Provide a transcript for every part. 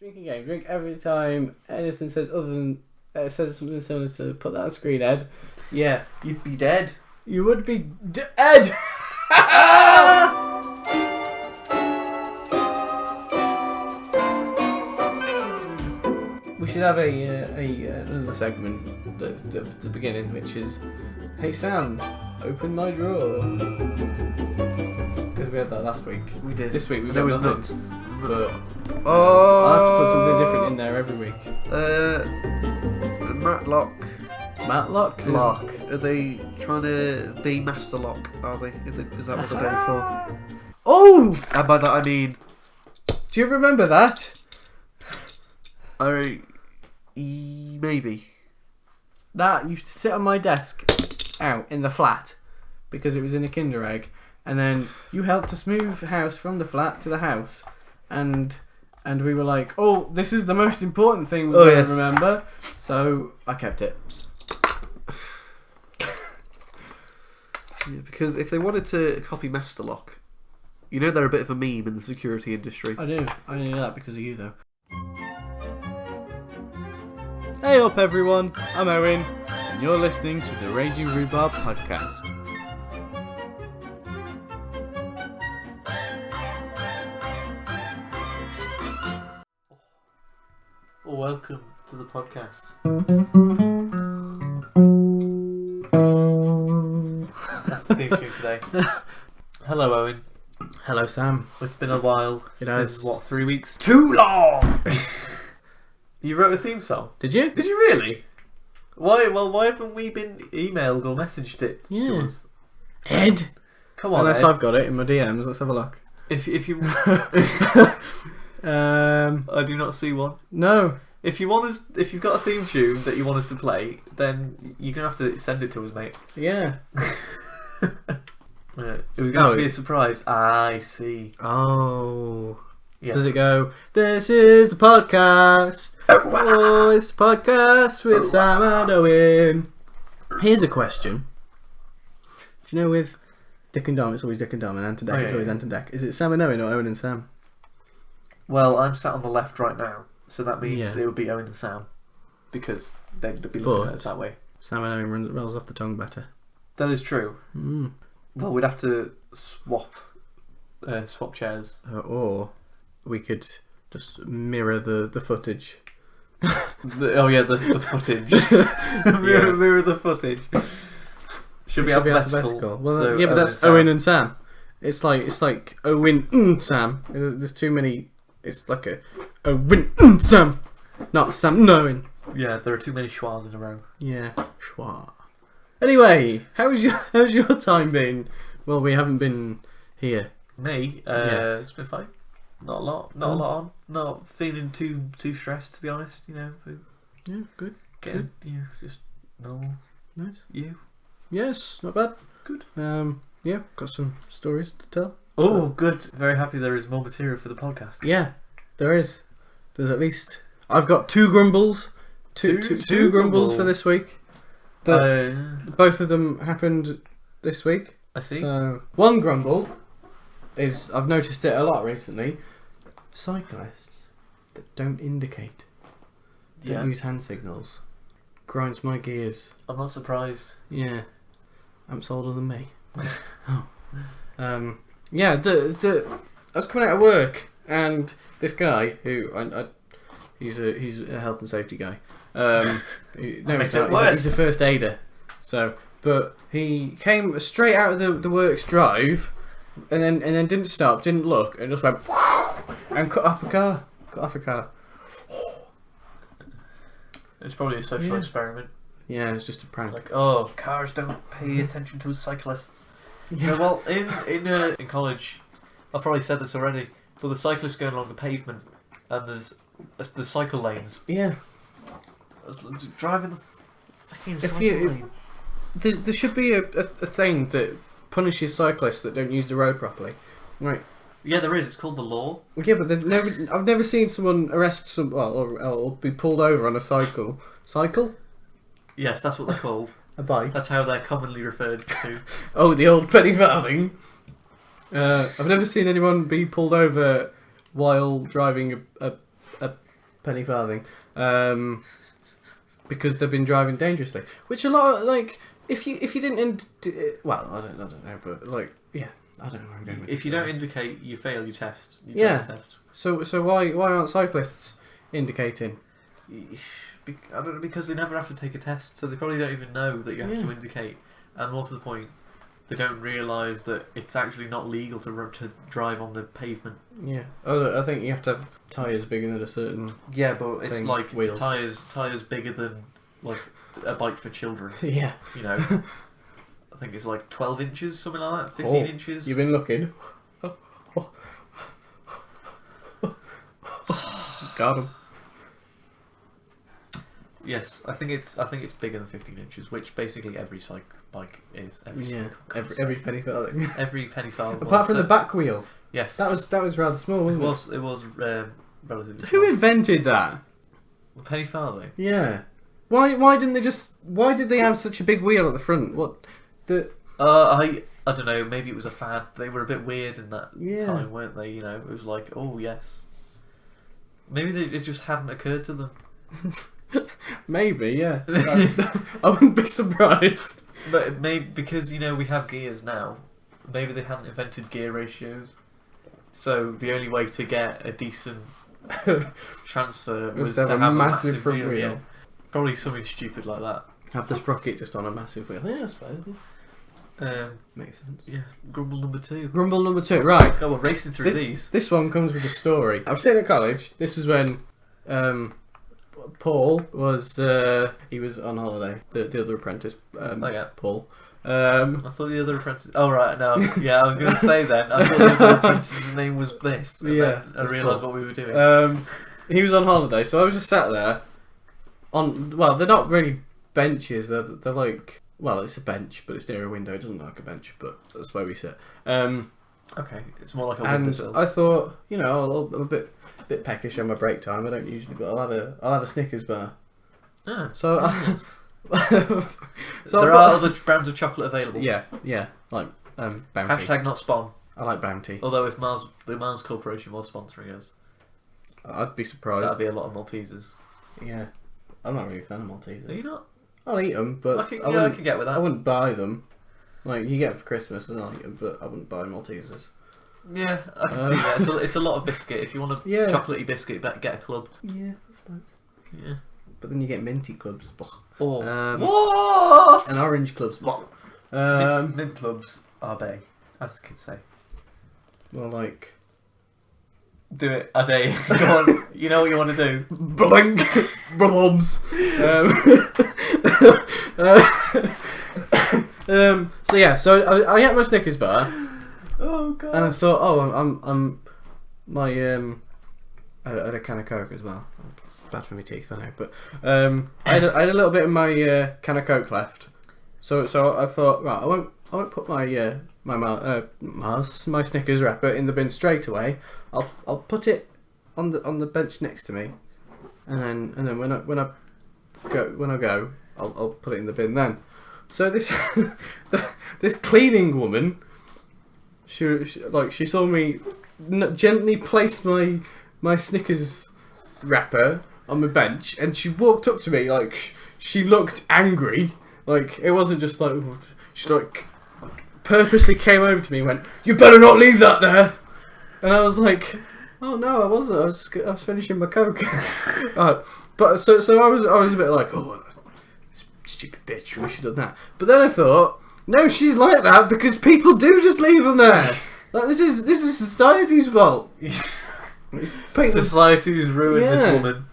Drinking game. Drink every time anything says other than says something similar to put that on screen, Ed. Yeah. You'd be dead. You would be Ed! We should have another segment at the beginning, which is, "Hey Sam, open my drawer." Because we had that last week. We did. This week we There was nothing. nuts. But I'll have to put something different in there every week. Matlock. Matlock? Lock. Are they trying to be Master Lock? Are they? Is that what they're going for? Oh! And by that I mean, Do you remember that? maybe. That used to sit on my desk out in the flat because it was in a Kinder Egg, and then you helped us move the house from the flat to the house, and we were like, "Oh, this is the most important thing we're going to remember." So I kept it. Yeah, because if they wanted to copy Master Lock, you know they're a bit of a meme in the security industry. I do. I only know that because of you, though. Hey up, everyone. I'm Owen, and you're listening to the Raging Rhubarb podcast. Welcome to the podcast. That's the theme tune today. Hello, Owen. Hello, Sam. It's been a while. It has. Been, 3 weeks? Too long! You wrote a theme song? Did you? Did you really? Why? Well, why haven't we been emailed or messaged it to us? Ed! Come on, Unless Ed. I've got it in my DMs. Let's have a look. If you... I do not see one. No. If you've got a theme tune that you want us to play, then you're gonna have to send it to us, mate. Yeah. It was going to be a surprise. I see. Oh. Yes. Does it go, "This is the podcast. Oh, it's the podcast with Sam and Owen." Here's a question. Do you know with Dick and Dom, it's always Dick and Dom, and Ant and Deck, it's always Ant and Deck. Is it Sam and Owen or Owen and Sam? Well, I'm sat on the left right now, so that means Yeah. it would be Owen and Sam, because they'd be looking at us that way. Sam and Owen rolls off the tongue better. That is true. Mm. Well, we'd have to swap chairs. Or we could just mirror the footage. The footage. mirror the footage. Should be alphabetical. Well, so yeah, but that's Owen and Sam. It's like Owen and Sam. There's too many. It's like a Owen and Sam, not Sam and Owen. Yeah, there are too many schwas in a row. Yeah, schwa. Anyway, how's your time been? Well, we haven't been here. Me, Yes. It's been fine. Not a lot on. Not feeling too stressed, to be honest. You know. Yeah, good. Getting, just normal. Nice. You? Yes, not bad. Good. Yeah, got some stories to tell. Oh, good. Very happy there is more material for the podcast. Yeah, there is. There's at least. I've got two grumbles. Two grumbles for this week. Both of them happened this week. I see. So one grumble is, I've noticed it a lot recently. Cyclists that don't indicate, don't use hand signals, grinds my gears. I'm not surprised. Yeah, amp's older than me. Yeah, I was coming out of work and this guy who he's a health and safety guy. No, he's not. He's a first aider. So, but he came straight out of the works drive, and then didn't stop, didn't look, and just went and cut off a car. It's probably a social experiment. Yeah, it's just a prank. It's like, oh, cars don't pay attention to cyclists. Yeah. Well, in college, I've probably said this already, but the cyclists going along the pavement, and there's the cycle lanes. Yeah. Driving the fucking cycle lane. There should be a thing that punishes cyclists that don't use the road properly. Right. Yeah, there is. It's called the law. Yeah, but I've never seen someone arrest or be pulled over on a cycle. Cycle? Yes, that's what they're called. A bike. That's how they're commonly referred to. Oh, the old penny farthing. I've never seen anyone be pulled over while driving a penny farthing, because they've been driving dangerously. Which a lot of, like, if you didn't well, I don't know, but like, yeah, I don't know where I'm going with If this you now. don't indicate, you fail your test. You Yeah. fail the test. So why aren't cyclists indicating? I don't know, because they never have to take a test, so they probably don't even know that you have to Yeah. indicate. And more to the point, they don't realise that it's actually not legal to drive on the pavement. Yeah. Oh, I think you have to have tyres bigger than a certain. Yeah, but it's Thing, like wheels. tyres bigger than like a bike for children. Yeah. You know, I think it's like 12 inches, something like that, 15 inches. You've been looking. Got him. Yes, I think it's bigger than 15 inches, which basically every bike is. Every penny farthing. Every penny farthing. Apart from the back wheel. Yes. That was rather small, wasn't it? It was relatively. Who small. invented that? The penny farthing? Yeah. Why didn't they just? Why did they have such a big wheel at the front? What the? I don't know. Maybe it was a fad. They were a bit weird in that Yeah. time, weren't they? You know, it was like, oh yes. Maybe it just hadn't occurred to them. Maybe, yeah. I wouldn't be surprised. But maybe because we have gears now. Maybe they hadn't invented gear ratios. So the only way to get a decent transfer was to have a massive front wheel. wheel. Yeah. Probably something stupid like that. Have the sprocket just on a massive wheel. Yeah, I suppose. Makes sense. Yeah, grumble number 2. Grumble number 2, right. Oh, we're racing through these. This one comes with a story. I was sitting at college. This was when Paul was he was on holiday. The other apprentice, yeah. Paul. I thought the other apprentice. Oh right, no, yeah, I was going to say then. I thought the other apprentice's name was this. And Yeah, then I realised what we were doing. He was on holiday, so I was just sat there. Well, they're not really benches. They're like, well, it's a bench, but it's near a window. It doesn't look like a bench, but that's where we sit. Okay, it's more like a And windowsill. I thought, I'm a bit peckish on my break time. I don't usually, but I'll have a Snickers bar. Ah, So, yes. so There are other brands of chocolate available. Yeah, like Bounty. Hashtag not spawn. I like Bounty. Although if the Mars Corporation was sponsoring us, I'd be surprised. that'd be a lot of Maltesers. Yeah, I'm not really a fan of Maltesers. Are you not? I'll eat them, but I can get with that. I wouldn't buy them. Like, you get them for Christmas and I'll eat them, but I wouldn't buy Maltesers. Yeah, I can see that. It's a lot of biscuit. If you want a chocolatey biscuit, get a club. Yeah, I suppose. Yeah. But then you get minty clubs. Or what? And orange clubs. Mint clubs are they, as the kids say. Well, like... Do it, are they? Go on, you know what you want to do. Blink! Blobs! So yeah, so I ate my Snickers bar. Oh god. And I thought, I'm my I had a can of Coke as well. Bad for my teeth, I know, but I had a little bit of my can of Coke left. So I thought, right, I won't put my my Snickers wrapper in the bin straight away. I'll put it on the bench next to me, and then when I go, I'll put it in the bin then. So this this cleaning woman, she saw me gently place my Snickers wrapper on the bench, and she walked up to me like she looked angry. Like, it wasn't just like, she like purposely came over to me and went, "You better not leave that there." And I was like, "Oh no, I wasn't. I was finishing my Coke." But so I was a bit like, "Oh, stupid bitch, we should have done that." But then I thought, no, she's like that because people do just leave them there. Like, this is society's fault. Society's ruined this woman.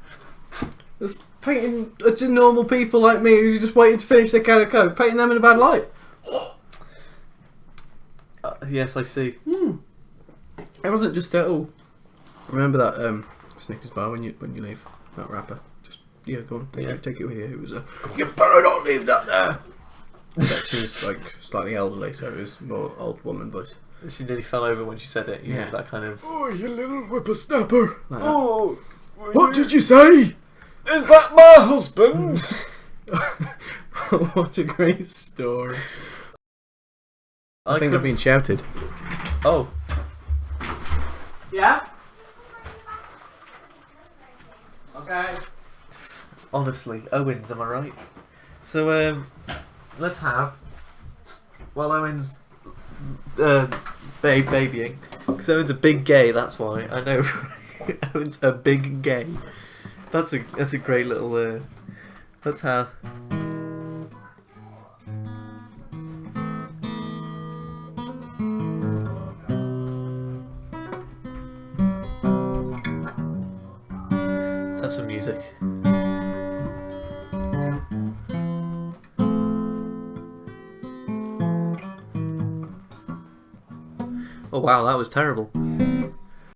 It's painting normal people like me who's just waiting to finish their can of Coke, painting them in a bad light. Yes, I see. It wasn't just remember that Snickers bar when you leave that wrapper. Just go on, take it with you. It was you better not leave that there. But she was like slightly elderly, so it was more old woman voice. She nearly fell over when she said it. You know, that kind of. "Oh, you little whippersnapper! Like oh, what did you say? Is that my husband?" What a great story! I think I've been shouted. Oh. Yeah? Okay. Honestly, Owens, am I right? So, let's have. Well, Owen's babying. Because Owen's a big gay, that's why. I know. Owen's a big gay. That's a great little. Let's have. Let's have some music. Oh wow, that was terrible.